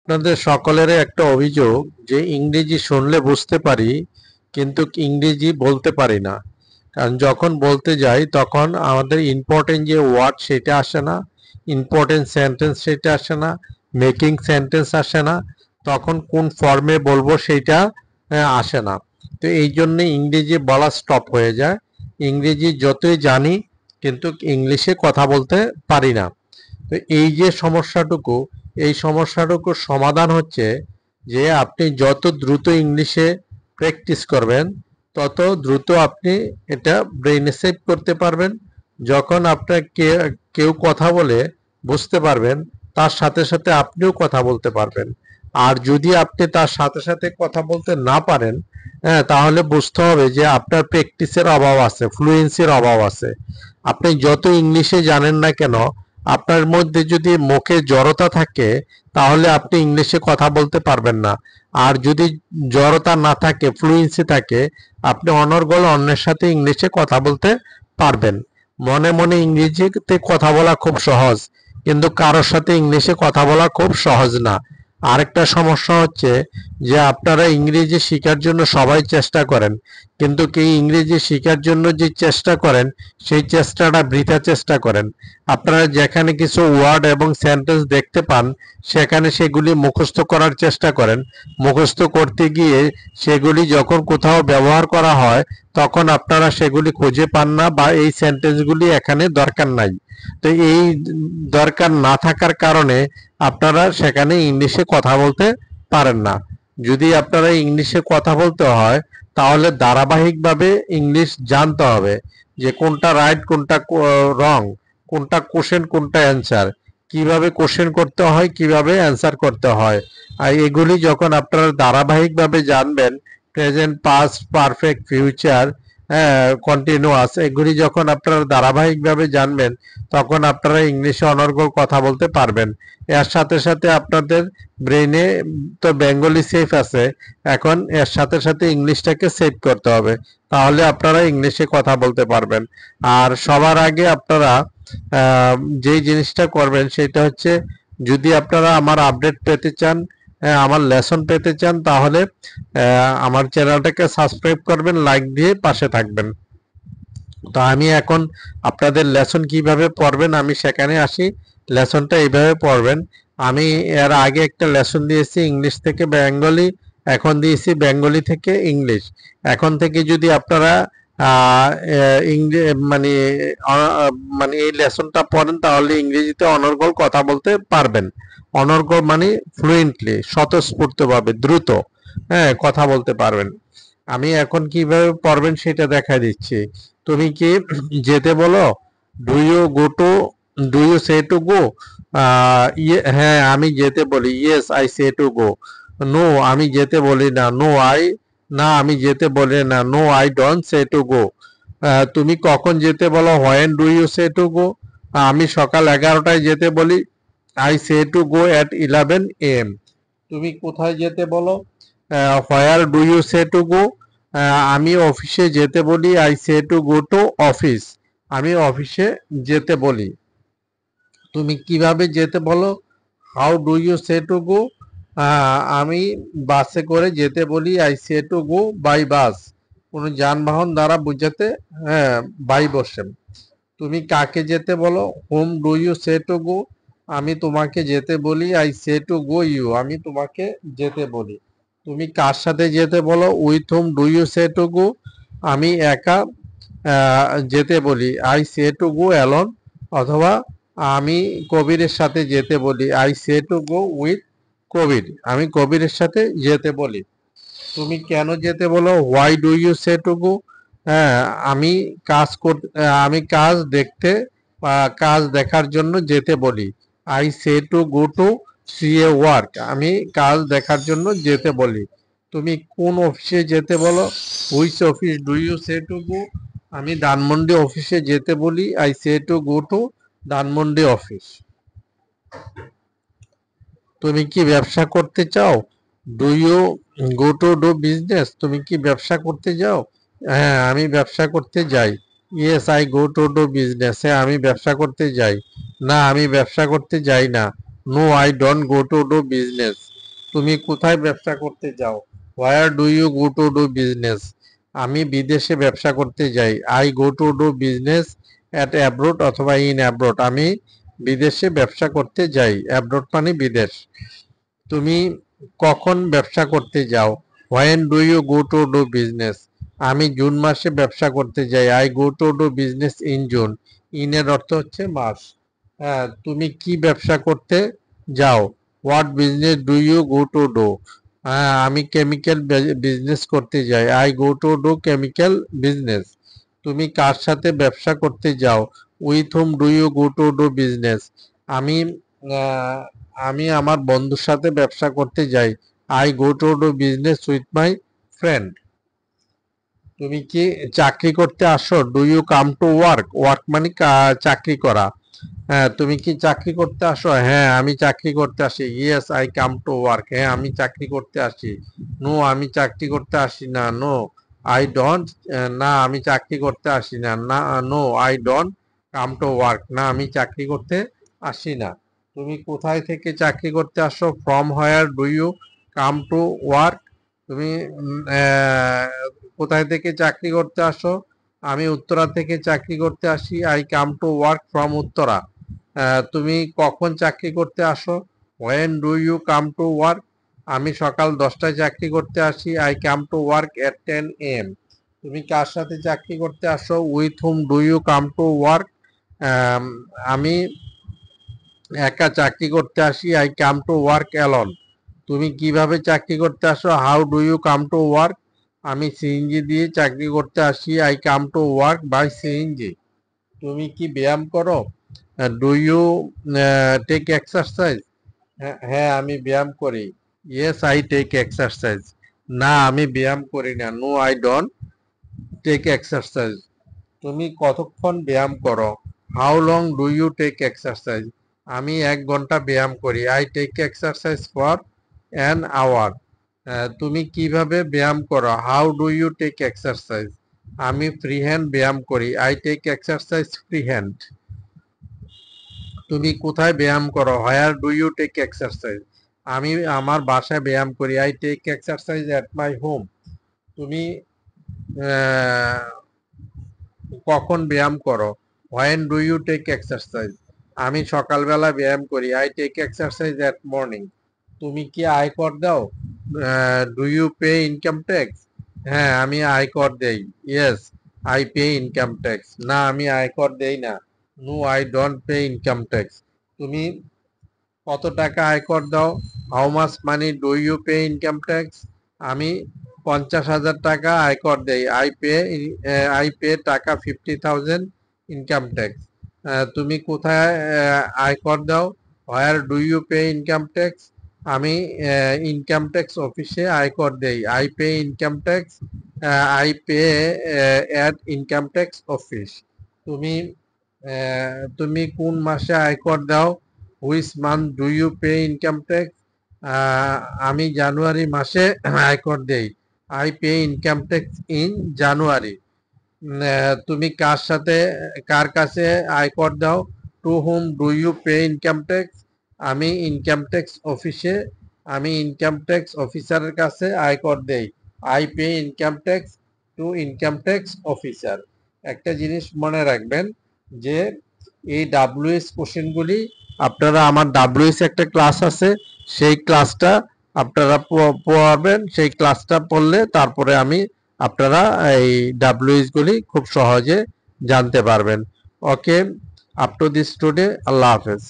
আপনাদের সকলেরই একটা অভিযোগ যে ইংরেজি শুনলে বুঝতে পারি কিন্তু ইংরেজি বলতে পারি না। কারণ যখন বলতে যাই তখন আমাদের ইম্পর্টেন্ট যে ওয়ার্ড সেটা আসে না, ইম্পর্টেন্ট সেন্টেন্স সেটা আসে না, মেকিং সেন্টেন্স আসে না, তখন কোন ফর্মে বলবো সেইটা আসে না। তো এই জন্যে ইংরেজি বলা স্টপ হয়ে যায়। ইংরেজি যতই জানি কিন্তু ইংলিশে কথা বলতে পারি না। তো এই যে সমস্যাটুকু, এই সমস্যাটুকুর সমাধান হচ্ছে যে আপনি যত দ্রুত ইংলিশে প্র্যাকটিস করবেন তত দ্রুত আপনি এটা ব্রেইনে সেভ করতে পারবেন। যখন আপনার কেউ কথা বলে বুঝতে পারবেন, তার সাথে সাথে আপনিও কথা বলতে পারবেন। আর যদি আপনি তার সাথে সাথে কথা বলতে না পারেন, হ্যাঁ, তাহলে বুঝতে হবে যে আপনার প্র্যাকটিসের অভাব আছে, ফ্লুয়েন্সির অভাব আছে। আপনি যত ইংলিশে জানেন না কেন, আপনার মধ্যে যদি মুখে জড়তা থাকে তাহলে আপনি ইংলিশে কথা বলতে পারবেন না। আর যদি জড়তা না থাকে, ফ্লুয়েন্সি থাকে, আপনি অনর্গল অন্যের সাথে ইংলিশে কথা বলতে পারবেন। মনে মনে ইংরেজিতে কথা বলা খুব সহজ, কিন্তু কারোর সাথে ইংলিশে কথা বলা খুব সহজ না। আরেকটা সমস্যা হচ্ছে যে আপনারা ইংরেজি শেখার জন্য সবাই চেষ্টা করেন, কিন্তু এই ইংরেজি শেখার জন্য যে চেষ্টা করেন সেই চেষ্টাটা বৃথা চেষ্টা করেন। আপনারা যেখানে কিছু ওয়ার্ড এবং সেন্টেন্স দেখতে পান সেখানে সেগুলি মুখস্থ করার চেষ্টা করেন। মুখস্থ করতে গিয়ে সেগুলি যখন কোথাও ব্যবহার করা হয় তখন আপনারা সেগুলি খুঁজে পান না, বা এই সেন্টেন্সগুলি এখানে দরকার নাই। তো এই দরকার না থাকার কারণে আপনারা সেখানে ইংলিশে কথা বলতে পারেন না। যদি আপনারা ইংলিশে কথা বলতে হয় তাহলে ধারাবাহিকভাবে ইংলিশ জানতে হবে যে কোনটা রাইট কোনটা রং, কোনটা কোশ্চেন কোনটা অ্যান্সার, কিভাবে কোশ্চেন করতে হয় কিভাবে অ্যান্সার করতে হয়। আর এগুলি যখন আপনারা ধারাবাহিকভাবে জানবেন, প্রেজেন্ট পাস্ট পারফেক্ট ফিউচার, হ্যাঁ, কন্টিনিউয়াস, এগুলি যখন আপনারা ধারাবাহিকভাবে জানবেন তখন আপনারা ইংলিশে অনর্গল কথা বলতে পারবেন। এর সাথে সাথে আপনাদের ব্রেইনে তো বেঙ্গলি সেফ আছে, এখন এর সাথে সাথে ইংলিশটাকে সেভ করতে হবে, তাহলে আপনারা ইংলিশে কথা বলতে পারবেন। আর সবার আগে আপনারা যেই জিনিসটা করবেন সেটা হচ্ছে, যদি আপনারা আমার আপডেট পেতে চান, আমার লেসন পেতে চান, তাহলে আমার চ্যানেলটাকে সাবস্ক্রাইব করবেন, লাইক দিয়ে পাশে থাকবেন। তো আমি এখন আপনাদের লেসন কিভাবে পড়বেন আমি সেখানে আসি। লেসনটা এইভাবে পড়বেন। আমি এর আগে একটা লেসন দিয়েছি ইংলিশ থেকে বেঙ্গলি, এখন দিয়েছি বেঙ্গলি থেকে ইংলিশ। এখন থেকে যদি আপনারা মানে মানে এই লেসনটা পড়েন তাহলে ইংরেজিতে অনর্গল কথা বলতে পারবেন। অনর্গল মানে ফ্লুয়েন্টলি, স্বতঃস্ফূর্তভাবে, দ্রুত, হ্যাঁ, কথা বলতে পারবেন। আমি এখন কিভাবে পড়বেন সেটা দেখা দিচ্ছি। তুমি কি যেতে বলো? Do you go to, do you say to go? হ্যাঁ, আমি যেতে বলি, yes I say to go. No, আমি যেতে বলি না, নো আই, না আমি যেতে বলি না, no I don't say to go. তুমি কখন যেতে বলো? When do you say to go? আমি সকাল 11টায় যেতে বলি, I say to go at 11 AM। তুমি কোথায় যেতে বলো? Where do you say to go? আমি অফিসে যেতে বলি, I say to go to office. আমি অফিসে যেতে বলি। তুমি কিভাবে যেতে বলো? How do you say to go? আমি বাসে করে যেতে বলি, I say to go by bus. কোনো যানবাহন দ্বারা বোঝাতে, হ্যাঁ, বাই বসেন। তুমি কাকে যেতে বলো? Whom do you say to go? আমি তোমাকে যেতে বলি, I say to go you. আমি তোমাকে যেতে বলি। তুমি কার সাথে যেতে বলো? With whom do you say to go? আমি একা যেতে বলি, I say to go alone. অথবা আমি কবিরের সাথে যেতে বলি, I say to go with Kabir. আমি কবিরের সাথে যেতে বলি। তুমি কেন যেতে বলো? Why do you say to go? হ্যাঁ, আমি আমি কাজ দেখতে বা কাজ দেখার জন্য যেতে বলি, I say to go to see a work. আমি কাজ দেখার জন্য যেতে বলি। তুমি কোন অফিসে যেতে বলো? Which office do you say to go? আমি ধানমন্ডি অফিসে যেতে বলি, I say to go to Dhanmondi office. তুমি কি ব্যবসা করতে চাও? Do you go to do business? তুমি কি ব্যবসা করতে যাও? হ্যাঁ, আমি ব্যবসা করতে যাই। Yes I go to do business. হ্যাঁ, আমি ব্যবসা করতে যাই। না, আমি ব্যবসা করতে যাই না। No I don't go to do business. তুমি কোথায় ব্যবসা করতে যাও? Where do you go to do business? আমি বিদেশে ব্যবসা করতে যাই। I go to do business at abroad অথবা ইন অ্যাব্রোড। আমি বিদেশে ব্যবসা করতে যাই। অ্যাব্রোড মানে বিদেশ। তুমি কখন ব্যবসা করতে যাও? When do you go to do business? আমি জুন মাসে ব্যবসা করতে যাই। I go to do business in June. ইনের অর্থ হচ্ছে মাস। হ্যাঁ, তুমি কি ব্যবসা করতে যাও? What business do you go to do? হ্যাঁ, আমি কেমিক্যাল বিজনেস করতে যাই। I go to do chemical business. তুমি কার সাথে ব্যবসা করতে যাও? With whom do you go to do business? আমি আহ, আমি আমার বন্ধুর সাথে ব্যবসা করতে যাই। I go to do business with my friend. তুমি কি চাকরি করতে আসো? Do you come to work? Work মানে চাকরি করা। হ্যাঁ, তুমি কি চাকরি করতে আসো? হ্যাঁ, আমি চাকরি করতে আসি। Yes I come to work. হ্যাঁ, আমি চাকরি করতে আসি। নো, আমি চাকরি করতে আসি না। No I don't. না, আমি চাকরি করতে আসি না। না, no I don't come to work. না, আমি চাকরি করতে আসি না। তুমি কোথায় থেকে চাকরি করতে আসো? From where do you come to work? তুমি কোথায় থেকে চাকরি করতে আসো? আমি উত্তরা থেকে চাকরি করতে আসি। I come to work from Uttara. তুমি কখন চাকরি করতে আসো? When do you come to work? আমি সকাল 10টায় চাকরি করতে আসি। I come to work at 10 AM। তুমি কার সাথে চাকরি করতে আসো? With whom do you come to work? আমি একা চাকরি করতে আসি। I come to work alone. তুমি কিভাবে চাকরি করতে আসো? How do you come to work? আমি সিএনজি দিয়ে চাকরি করতে আসি। I come to work by CNG. তুমি কি ব্যায়াম করো? Do you take exercise? হ্যাঁ, আমি ব্যায়াম করি। Yes I take exercise. না, আমি ব্যায়াম করি না। No I don't take exercise. তুমি কতক্ষণ ব্যায়াম করো? How long do you take exercise? আমি 1 ঘন্টা ব্যায়াম করি। I take exercise for an hour. তুমি কিভাবে ব্যায়াম করো? How do you take exercise? আমি ফ্রি হ্যান্ড ব্যায়াম করি। I take exercise free hand. তুমি কোথায় ব্যায়াম করো? Where do you take exercise? আমি আমার বাসায় ব্যায়াম করি। I take exercise at my home. তুমি আহ, কখন ব্যায়াম করো? When do you take exercise? আমি সকালবেলা ব্যায়াম করি। I take exercise at morning. তুমি কি আয়কর দাও? Do you pay income tax? হ্যাঁ, আমি আয়কর দেই। Yes I pay income tax. না, আমি আয়কর দেই না। No I don't pay income tax. তুমি কত টাকা আয়কর দাও? How much money do you pay income tax? আমি 50,000 টাকা আয়কর দেই। আই পে টাকা 50,000 ইনকাম ট্যাক্স। তুমি কোথায় আয়কর দাও? Where do you pay income tax? আমি ইনকাম ট্যাক্স অফিসে আয়কর দেই। I pay income tax. I pay at income tax office. তুমি তুমি কোন মাসে আয়কর দাও? Which month do you pay income tax? আমি জানুয়ারি মাসে আয়কর দেই। I pay income tax in January. তুমি কার কাছে আয়কর দাও? To whom do you pay income tax? আমি ইনকাম ট্যাক্স অফিসে আমি ইনকাম ট্যাক্স অফিসারের কাছে আয়কর দেই। I pay income tax two income tax officer. একটা জিনিস মনে রাখবেন যে এই ডাব্লিউএস কোশ্চেনগুলি আপনারা আমার ডাব্লিউএস একটা ক্লাস আছে, সেই ক্লাসটা আপনারা পড়বেন। সেই ক্লাসটা পড়লে তারপরে আপনারা এই ডাব্লিউএস গুলি খুব সহজে জানতে পারবেন। ওকে, আপ টু দিস টুডে। আল্লাহ হাফেজ।